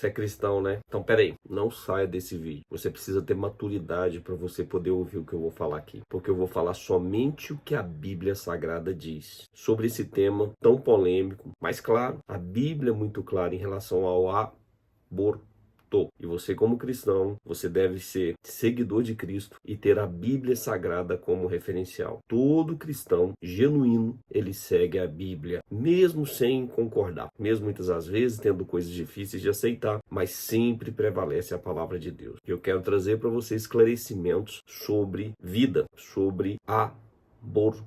Você é cristão, né? Então, peraí, não saia desse vídeo. Você precisa ter maturidade para você poder ouvir o que eu vou falar aqui. Porque eu vou falar somente o que a Bíblia Sagrada diz sobre esse tema tão polêmico. Mas, claro, a Bíblia é muito clara em relação ao aborto. E você, como cristão, você deve ser seguidor de Cristo e ter a Bíblia Sagrada como referencial. Todo cristão genuíno, ele segue a Bíblia, mesmo sem concordar, mesmo muitas das vezes tendo coisas difíceis de aceitar, mas sempre prevalece a palavra de Deus. Eu quero trazer para você esclarecimentos sobre vida, sobre aborto,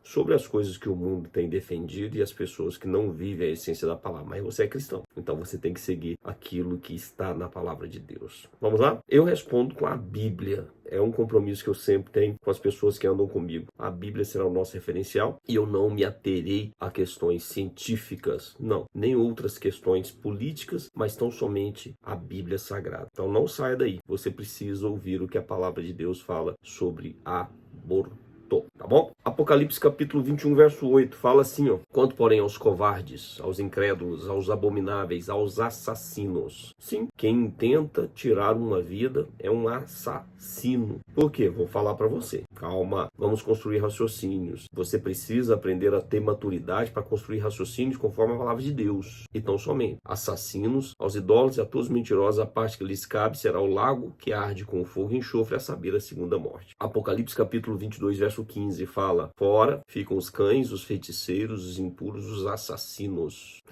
sobre as coisas que o mundo tem defendido e as pessoas que não vivem a essência da palavra. Mas você é cristão, então você tem que seguir aquilo que está na palavra de Deus. Vamos lá? Eu respondo com a Bíblia. É um compromisso que eu sempre tenho com as pessoas que andam comigo. A Bíblia será o nosso referencial e eu não me aterei a questões científicas, não, nem outras questões políticas, mas tão somente a Bíblia Sagrada. Então não saia daí. Você precisa ouvir o que a palavra de Deus fala sobre aborto. Tá bom? Apocalipse capítulo 21, verso 8, fala assim, ó: quanto, porém, aos covardes, aos incrédulos, aos abomináveis, aos assassinos. Sim, quem tenta tirar uma vida é um assassino. Por quê? Vou falar para você. Calma, vamos construir raciocínios. Você precisa aprender a ter maturidade para construir raciocínios conforme a palavra de Deus. E tão somente. Assassinos, aos idólatras e a todos mentirosos, a parte que lhes cabe será o lago que arde com fogo e enxofre, a saber, a segunda morte. Apocalipse capítulo 22, verso 15 fala: fora ficam os cães, os feiticeiros, os impuros, os assassinos,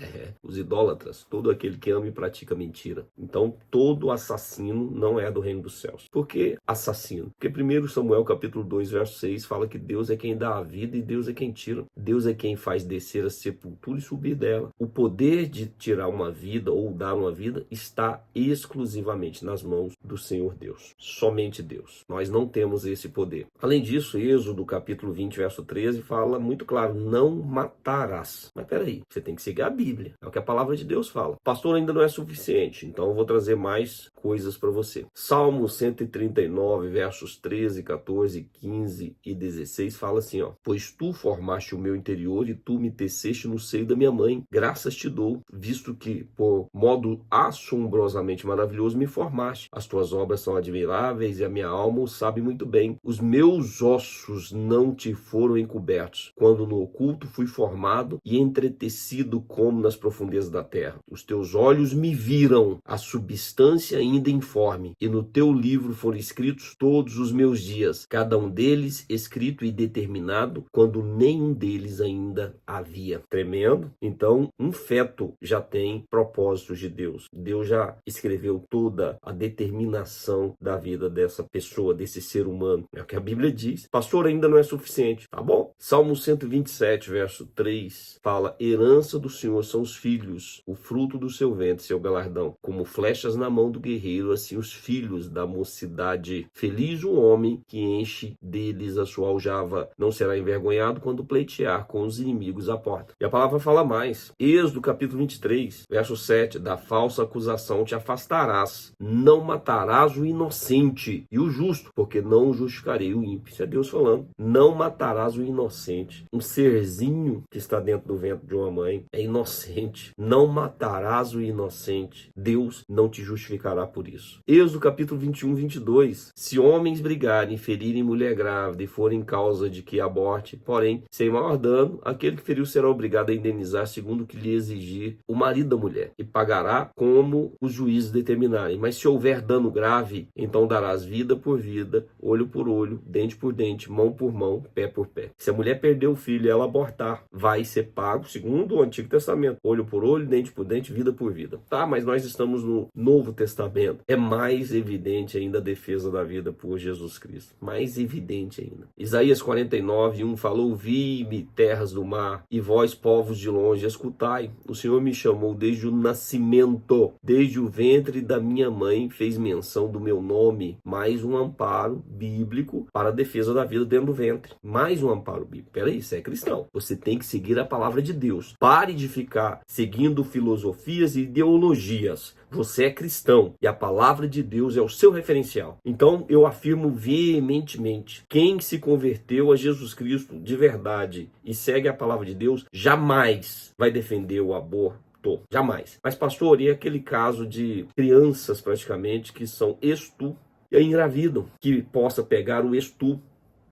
os idólatras, todo aquele que ama e pratica mentira. Então, todo assassino não é do reino dos céus. Por que assassino? Porque 1 Samuel capítulo 2, verso 6 fala que Deus é quem dá a vida e Deus é quem tira. Deus é quem faz descer a sepultura e subir dela. O poder de tirar uma vida ou dar uma vida está exclusivamente nas mãos do Senhor Deus. Somente Deus. Nós não temos esse poder. Além disso, Êxodo capítulo 20, verso 13 fala muito claro: não matarás. Mas peraí, você tem que seguir a Bíblia. É o que a palavra de Deus fala. Pastor, ainda não é suficiente, então eu vou trazer mais coisas para você. Salmo 139, versos 13, 14, 15 e 16 fala assim, ó: pois tu formaste o meu interior e tu me teceste no seio da minha mãe. Graças te dou, visto que por modo assombrosamente maravilhoso me formaste. As tuas obras são admiráveis e a minha alma o sabe muito bem. Os meus ossos não te foram encobertos, quando no oculto fui formado e entretecido como nas profundezas da terra. Os teus olhos me viram, a substância ainda informe, e no teu livro foram escritos todos os meus dias, cada um deles escrito e determinado, quando nenhum deles ainda havia. Tremendo? Então, um feto já tem propósitos de Deus. Deus já escreveu toda a determinação da vida dessa pessoa, desse ser humano. É o que a Bíblia diz. Pastor, ainda não é suficiente. Tá bom? Salmo 127, verso 3 fala: herança do Senhor são os filhos, o fruto do seu ventre, seu galardão. Como flechas na mão do guerreiro, assim os filhos da mocidade. Feliz o homem que enche deles a sua aljava. Não será envergonhado quando pleitear com os inimigos à porta. E a palavra fala mais. Êxodo capítulo 23, verso 7. Da falsa acusação te afastarás. Não matarás o inocente e o justo, porque não justificarei o ímpio. Isso é Deus falando. Não matarás o inocente. Um serzinho que está dentro do ventre de uma mãe é inocente. Não matarás o inocente. Deus não te justificará por isso. Êxodo capítulo 21, 22. Se homens brigarem, ferirem mulher grávida e forem causa de que aborte, porém, sem maior dano, aquele que feriu será obrigado a indenizar segundo o que lhe exigir o marido da mulher, e pagará como os juízes determinarem. Mas se houver dano grave, então darás vida por vida, olho por olho, dente por dente, mão por mão, pé por pé. Se a mulher perder o filho e ela abortar, vai ser pago, segundo o Antigo Testamento, olho por olho, dente por dente, vida por vida. Tá, mas nós estamos no Novo Testamento. É mais evidente ainda a defesa da vida por Jesus Cristo. Mais evidente ainda. Isaías 49, 1 fala: ouvi-me, terras do mar, e vós, povos de longe, escutai. O Senhor me chamou desde o nascimento, desde o ventre da minha mãe, fez menção do meu nome. Mais um amparo bíblico para a defesa da vida dentro do ventre. Mais um amparo bíblico. Peraí, você é cristão. Você tem que seguir a palavra de Deus. Pare de ficar seguindo filosofias e ideologias. Você é cristão e a palavra de Deus é o seu referencial. Então eu afirmo veementemente: quem se converteu a Jesus Cristo de verdade e segue a palavra de Deus jamais vai defender o aborto, aborto. Jamais. Mas, pastor, e aquele caso de crianças praticamente que são e aí engravidam, que possa pegar o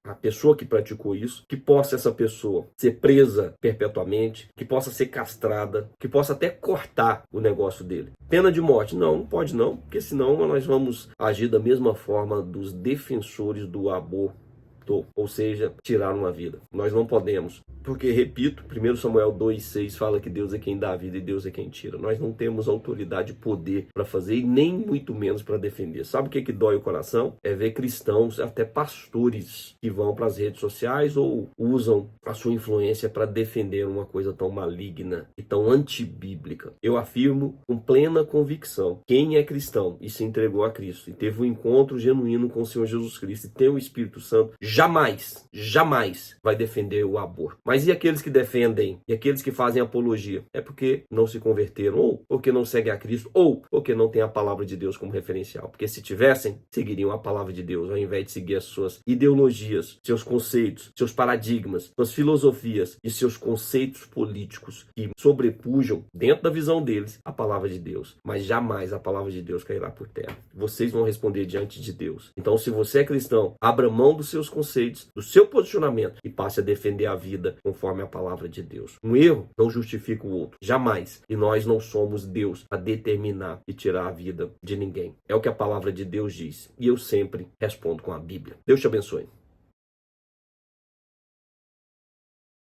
a pessoa que praticou isso, que possa essa pessoa ser presa perpetuamente, que possa ser castrada, que possa até cortar o negócio dele. Pena de morte? Não, não pode não, porque senão nós vamos agir da mesma forma dos defensores do aborto, ou seja, tirar uma vida. Nós não podemos, porque, repito, 1 Samuel 2,6 fala que Deus é quem dá a vida e Deus é quem tira. Nós não temos autoridade e poder para fazer e nem muito menos para defender. Sabe o que dói o coração? É ver cristãos, até pastores, que vão para as redes sociais ou usam a sua influência para defender uma coisa tão maligna e tão antibíblica. Eu afirmo com plena convicção, quem é cristão e se entregou a Cristo e teve um encontro genuíno com o Senhor Jesus Cristo e tem o Espírito Santo, jamais vai defender o aborto. Mas e aqueles que defendem? E aqueles que fazem apologia? É porque não se converteram, ou porque não seguem a Cristo, ou porque não têm a palavra de Deus como referencial. Porque se tivessem, seguiriam a palavra de Deus, ao invés de seguir as suas ideologias, seus conceitos, seus paradigmas, suas filosofias e seus conceitos políticos que sobrepujam, dentro da visão deles, a palavra de Deus. Mas jamais a palavra de Deus cairá por terra. Vocês vão responder diante de Deus. Então, se você é cristão, abra mão dos seus conceitos, do seu posicionamento e passe a defender a vida conforme a palavra de Deus. Um erro não justifica o outro, jamais. E nós não somos Deus a determinar e tirar a vida de ninguém. É o que a palavra de Deus diz. E eu sempre respondo com a Bíblia. Deus te abençoe.